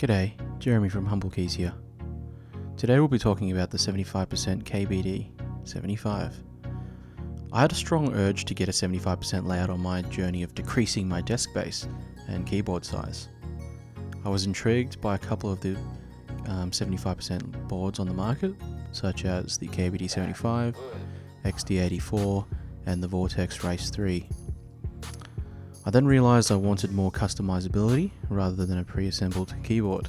G'day, Jeremy from Humble Keys here. Today we'll be talking about the 75% KBD75. I had a strong urge to get a 75% layout on my journey of decreasing my desk space and keyboard size. I was intrigued by a couple of the 75% boards on the market, such as the KBD75, XD84 and the Vortex Race 3. I then realised I wanted more customizability rather than a pre-assembled keyboard.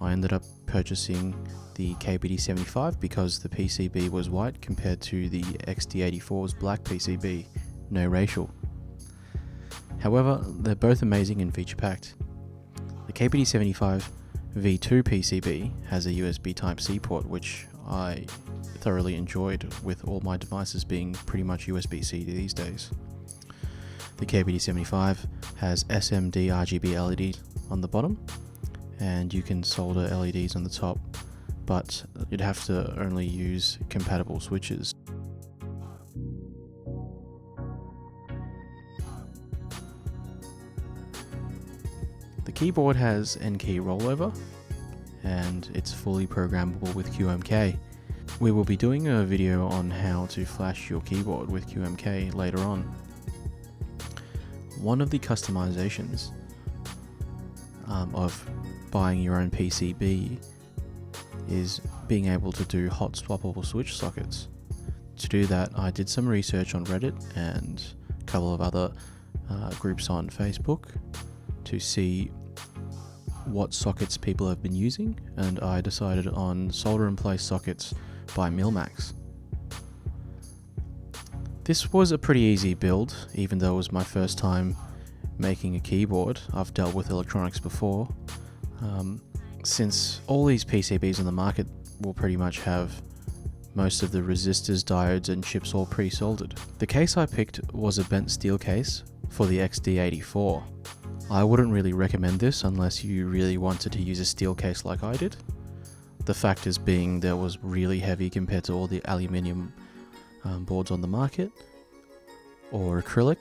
I ended up purchasing the KBD75 because the PCB was white compared to the XD84's black PCB, no racial. However, they're both amazing and feature-packed. The KBD75 V2 PCB has a USB Type-C port, which I thoroughly enjoyed, with all my devices being pretty much USB-C these days. The KBD75 has SMD RGB LEDs on the bottom, and you can solder LEDs on the top, but you'd have to only use compatible switches. The keyboard has N-key rollover, and it's fully programmable with QMK. We will be doing a video on how to flash your keyboard with QMK later on. One of the customizations of buying your own PCB is being able to do hot swappable switch sockets. To do that, I did some research on Reddit and a couple of other groups on Facebook to see what sockets people have been using, and I decided on solder in place sockets by MillMax. This was a pretty easy build, even though it was my first time making a keyboard. I've dealt with electronics before. Since all these PCBs on the market will pretty much have most of the resistors, diodes and chips all pre-soldered. The case I picked was a bent steel case for the XD84. I wouldn't really recommend this unless you really wanted to use a steel case like I did. The factors being that it was really heavy compared to all the aluminium boards on the market, or acrylic,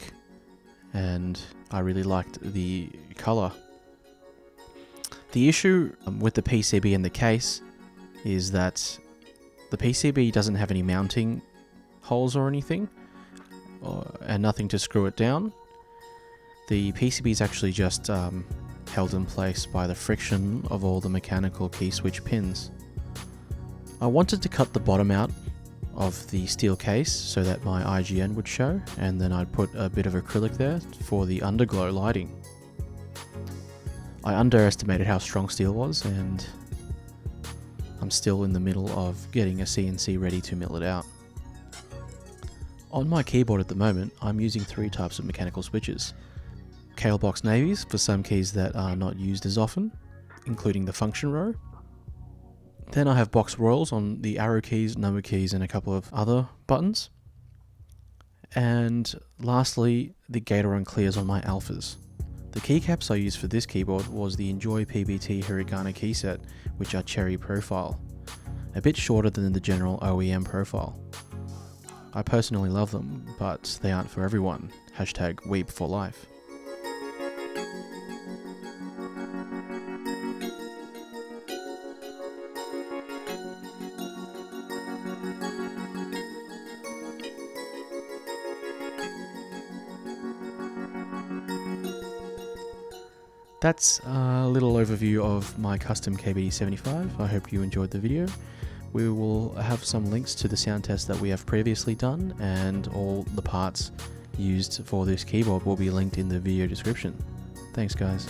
and I really liked the color. The issue with the PCB and the case is that the PCB doesn't have any mounting holes or anything, and nothing to screw it down. The PCB is actually just held in place by the friction of all the mechanical key switch pins. I wanted to cut the bottom out of the steel case so that my IGN would show, and then I'd put a bit of acrylic there for the underglow lighting. I underestimated how strong steel was, and I'm still in the middle of getting a CNC ready to mill it out. On my keyboard at the moment, I'm using three types of mechanical switches. Kailh Box Navies for some keys that are not used as often, including the function row. Then I have Box Royals on the arrow keys, number keys and a couple of other buttons. And lastly, the Gateron Clears on my alphas. The keycaps I used for this keyboard was the EnjoyPBT Hiragana key set, which are cherry profile, a bit shorter than the general OEM profile. I personally love them, but they aren't for everyone. #Weep for life. That's a little overview of my custom KBD75. I hope you enjoyed the video. We will have some links to the sound test that we have previously done, and all the parts used for this keyboard will be linked in the video description. Thanks guys.